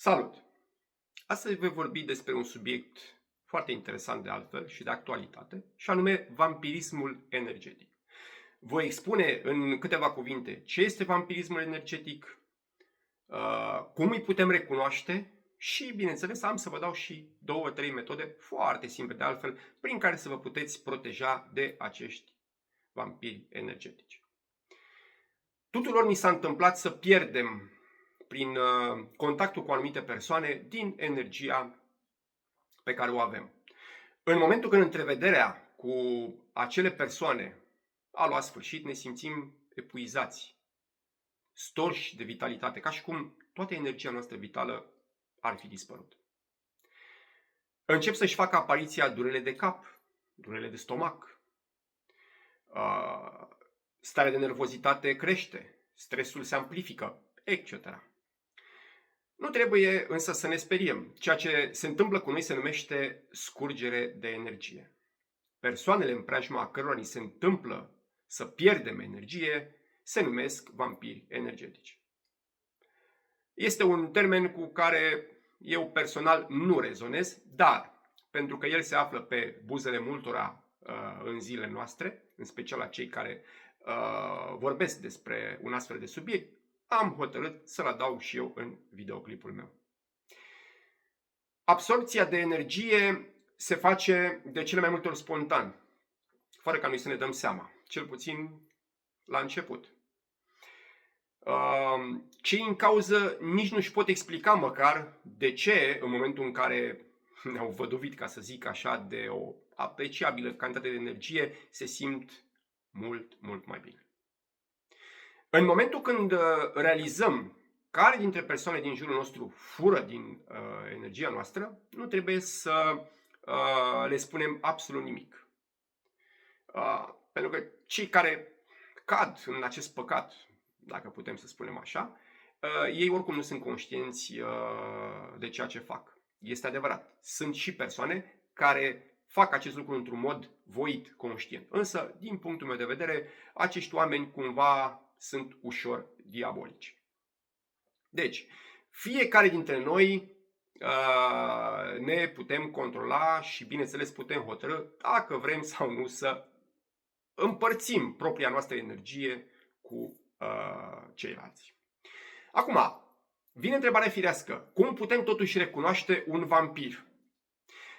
Salut! Astăzi voi vorbi despre un subiect foarte interesant de altfel și de actualitate, și anume vampirismul energetic. Voi expune în câteva cuvinte ce este vampirismul energetic, cum îi putem recunoaște și, bineînțeles, am să vă dau și 2-3 metode foarte simple de altfel prin care să vă puteți proteja de acești vampiri energetici. Tuturor ni s-a întâmplat să pierdem prin contactul cu anumite persoane din energia pe care o avem. În momentul când întrevederea cu acele persoane a luat sfârșit, ne simțim epuizați, storși de vitalitate, ca și cum toată energia noastră vitală ar fi dispărut. Încep să-și facă apariția durerile de cap, durerile de stomac, starea de nervozitate crește, stresul se amplifică, etc. Nu trebuie însă să ne speriem. Ceea ce se întâmplă cu noi se numește scurgere de energie. Persoanele în preajma cărora ni se întâmplă să pierdem energie se numesc vampiri energetici. Este un termen cu care eu personal nu rezonez, dar pentru că el se află pe buzele multora în zilele noastre, în special a cei care vorbesc despre un astfel de subiect, am hotărât să-l adaug și eu în videoclipul meu. Absorbția de energie se face de cele mai multe ori spontan, fără ca noi să ne dăm seama, cel puțin la început. Cei în cauză nici nu-și pot explica măcar de ce, în momentul în care ne-au văduvit, ca să zic așa, de o apreciabilă cantitate de energie, se simt mult mai bine. În momentul când realizăm care dintre persoane din jurul nostru fură din energia noastră, nu trebuie să le spunem absolut nimic. Pentru că cei care cad în acest păcat, dacă putem să spunem așa, ei oricum nu sunt conștienți de ceea ce fac. Este adevărat. Sunt și persoane care fac acest lucru într-un mod voit, conștient. Însă, din punctul meu de vedere, acești oameni cumva sunt ușor diabolici. Deci, fiecare dintre noi ne putem controla și, bineînțeles, putem hotărâ dacă vrem sau nu să împărțim propria noastră energie cu ceilalți. Acum, vine întrebarea firească. Cum putem totuși recunoaște un vampir?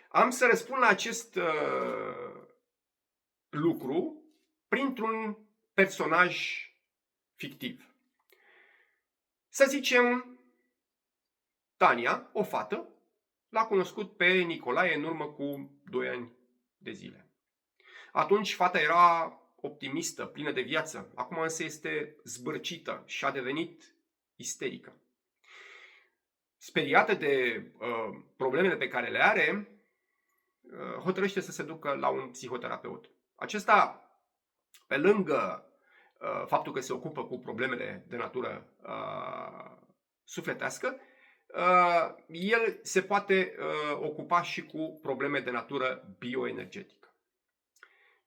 Am să răspund la acest lucru printr-un personaj fictiv. Să zicem, Tania, o fată, l-a cunoscut pe Nicolae în urmă cu 2 ani de zile. Atunci fata era optimistă, plină de viață. Acum însă este zbârcită și a devenit isterică. Speriată de problemele pe care le are, hotărăște să se ducă la un psihoterapeut. Acesta, pe lângă faptul că se ocupă cu problemele de natură sufletească, el se poate ocupa și cu probleme de natură bioenergetică.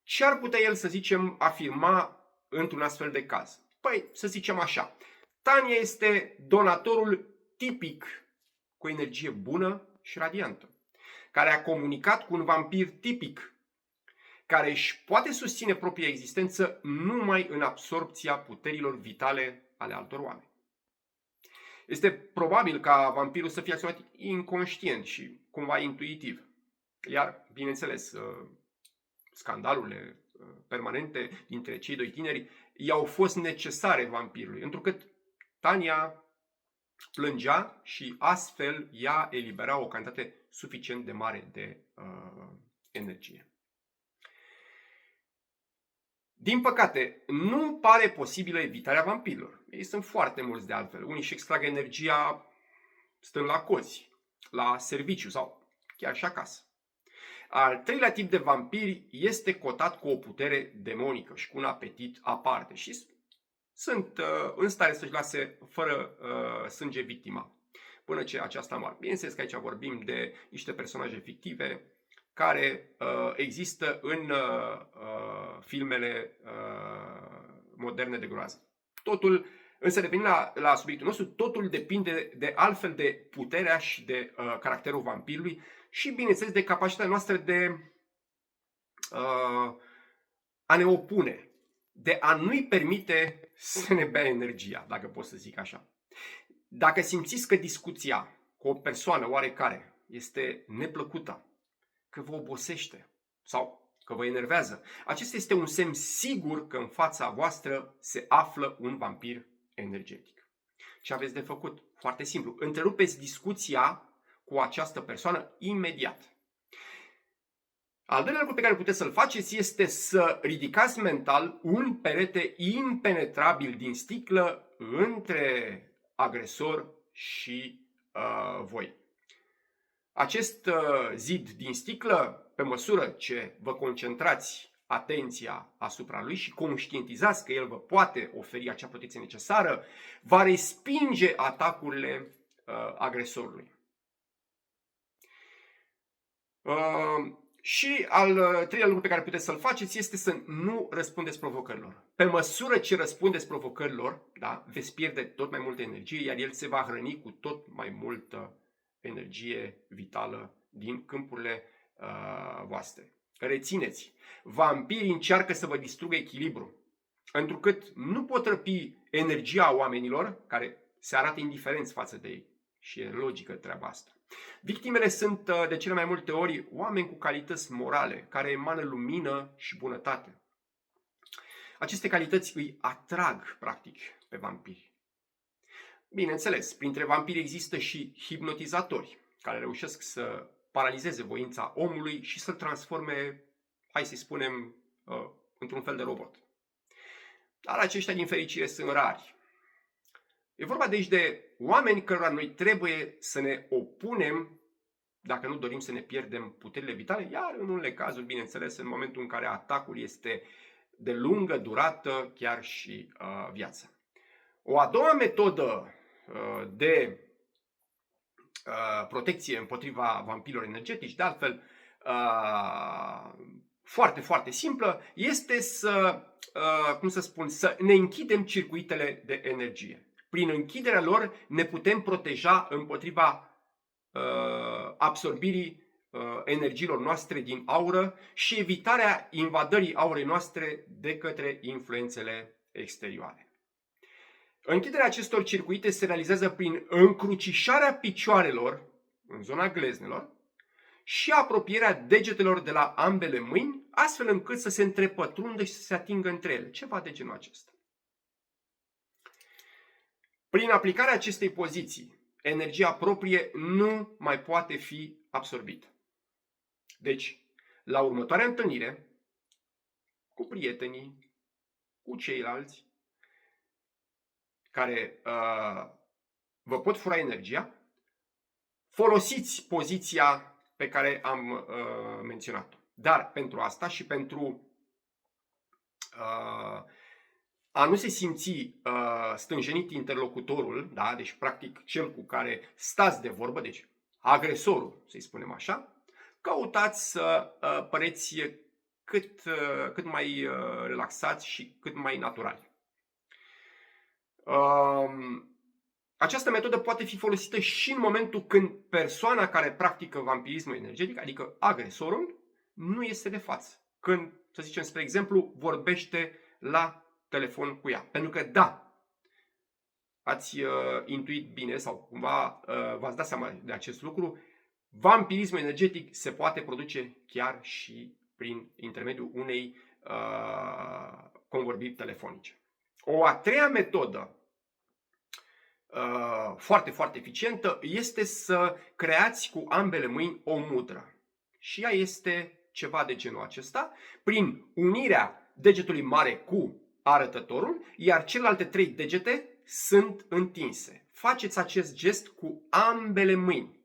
Ce ar putea el, să zicem, afirma într-un astfel de caz? Păi, să zicem așa, Tania este donatorul tipic cu energie bună și radiantă, care a comunicat cu un vampir tipic, care își poate susține propria existență numai în absorbția puterilor vitale ale altor oameni. Este probabil ca vampirul să fie acționat inconștient și cumva intuitiv. Iar, bineînțeles, scandalurile permanente dintre cei doi tineri i-au fost necesare vampirului, întrucât Tania plângea și astfel ea elibera o cantitate suficient de mare de energie. Din păcate, nu pare posibilă evitarea vampirilor. Ei sunt foarte mulți de altfel. Unii își extrag energia stând la cozi, la serviciu sau chiar și acasă. Al treilea tip de vampiri este cotat cu o putere demonică și cu un apetit aparte și sunt în stare să-și lase fără sânge victima până ce aceasta moare. Bineînțeles că aici vorbim de niște personaje fictive care există în filmele moderne de groază. Totul Însă revenind la subiectul nostru, totul depinde de altfel de puterea și de caracterul vampirului și, bineînțeles, de capacitatea noastră de a ne opune, de a nu-i permite să ne bea energia, dacă pot să zic așa. Dacă simțiți că discuția cu o persoană oarecare este neplăcută, că vă obosește sau că vă enervează, acesta este un semn sigur că în fața voastră se află un vampir energetic. Ce aveți de făcut? Foarte simplu. Întrerupeți discuția cu această persoană imediat. Al doilea lucru pe care puteți să-l faceți este să ridicați mental un perete impenetrabil din sticlă între agresor și voi. Acest zid din sticlă, pe măsură ce vă concentrați atenția asupra lui și conștientizați că el vă poate oferi acea protecție necesară, va respinge atacurile agresorului. Și al treilea lucru pe care puteți să-l faceți este să nu răspundeți provocărilor. Pe măsură ce răspundeți provocărilor, da, veți pierde tot mai multă energie, iar el se va hrăni cu tot mai multă energie vitală din câmpurile voastre. Rețineți, vampirii încearcă să vă distrugă echilibru, întrucât nu pot răpi energia oamenilor care se arată indiferenți față de ei. Și e logică treaba asta. Victimele sunt de cele mai multe ori oameni cu calități morale, care emană lumină și bunătate. Aceste calități îi atrag, practic, pe vampiri. Bineînțeles, printre vampiri există și hipnotizatori, care reușesc să paralizeze voința omului și să-l transforme, hai să spunem, într-un fel de robot. Dar aceștia, din fericire, sunt rari. E vorba deci de oameni cărora noi trebuie să ne opunem dacă nu dorim să ne pierdem puterile vitale, iar în unele cazuri, bineînțeles, în momentul în care atacul este de lungă durată, chiar și viață. O a doua metodă de protecție împotriva vampirilor energetici, de altfel foarte, foarte simplă, este să ne închidem circuitele de energie. Prin închiderea lor ne putem proteja împotriva absorbirii energiilor noastre din aură și evitarea invadării aurei noastre de către influențele exterioare. Închiderea acestor circuite se realizează prin încrucișarea picioarelor în zona gleznelor și apropierea degetelor de la ambele mâini, astfel încât să se întrepătrundă și să se atingă între ele. Ceva de genul acesta. Prin aplicarea acestei poziții, energia proprie nu mai poate fi absorbită. Deci, la următoarea întâlnire, cu prietenii, cu ceilalți, care vă pot fura energia, folosiți poziția pe care am menționat-o. Dar pentru asta și pentru a nu se simți stânjenit interlocutorul, da? Deci practic cel cu care stați de vorbă, deci agresorul, să-i spunem așa, căutați să păreți cât mai relaxați și cât mai naturali. Această metodă poate fi folosită și în momentul când persoana care practică vampirismul energetic, adică agresorul, nu este de față. Când, să zicem, spre exemplu, vorbește la telefon cu ea. Pentru că, da, ați intuit bine sau cumva v-ați dat seama de acest lucru, vampirismul energetic se poate produce chiar și prin intermediul unei convorbiri telefonice. O a treia metodă foarte, foarte eficientă este să creați cu ambele mâini o mudră. Și ea este ceva de genul acesta, prin unirea degetului mare cu arătătorul, iar celelalte 3 degete sunt întinse. Faceți acest gest cu ambele mâini.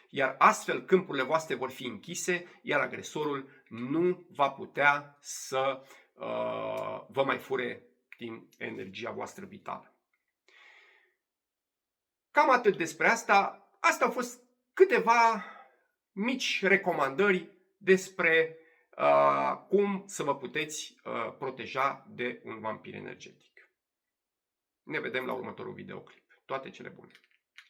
Iar astfel câmpurile voastre vor fi închise, iar agresorul nu va putea să vă mai fure din energia voastră vitală. Cam atât despre asta. Astea au fost câteva mici recomandări despre cum să vă puteți proteja de un vampir energetic. Ne vedem la următorul videoclip. Toate cele bune!